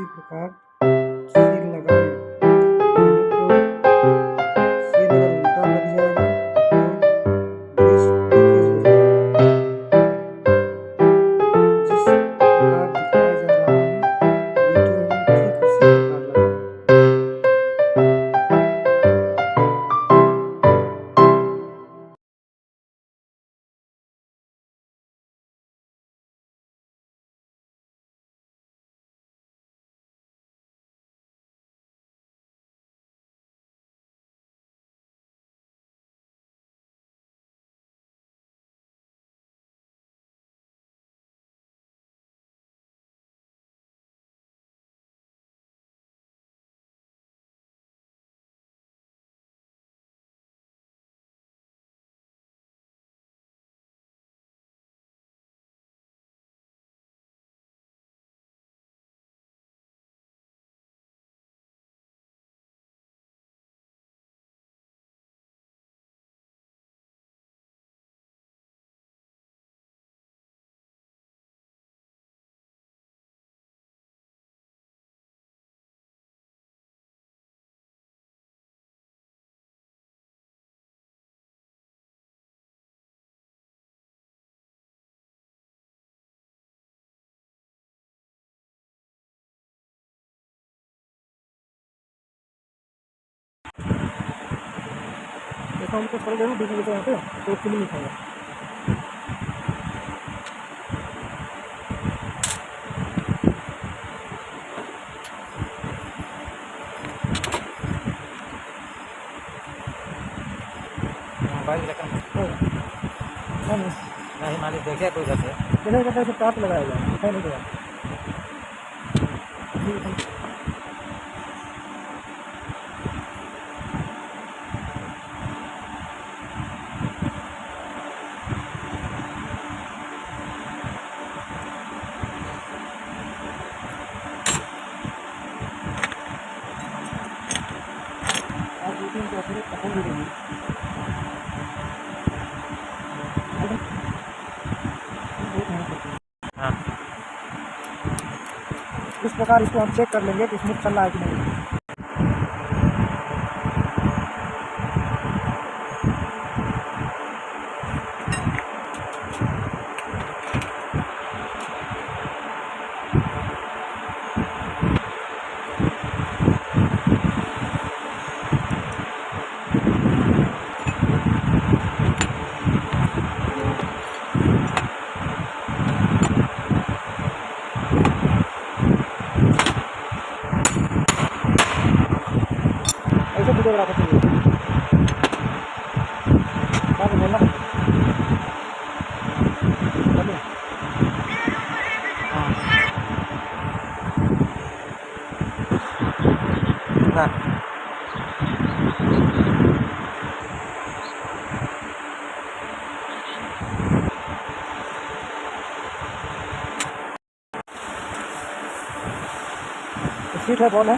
इसी प्रकार सील लगाएं। नहीं तो सील अगर उल्टा लग जाएगा तो ग्रीस लीकेज हो जाएगा। जिस प्रकार दिखाया जा रहा है वीडियो में ठीक उसी प्रकार लगाएं। देखो हमको थोड़ी देर में दिख गया यहाँ पे तो क्यों नहीं खाएगा। मोबाइल नहीं मालिक देखे कोई घर से चले कहते हैं काट लगाएगा है नहीं गया। इस प्रकार इसको हम चेक कर लेंगे कि स्मूथ चल रहा है कि नहीं। ऐसे वीडियो बना सकते हैं। क्या बोलना? हाँ सीट है बॉल है।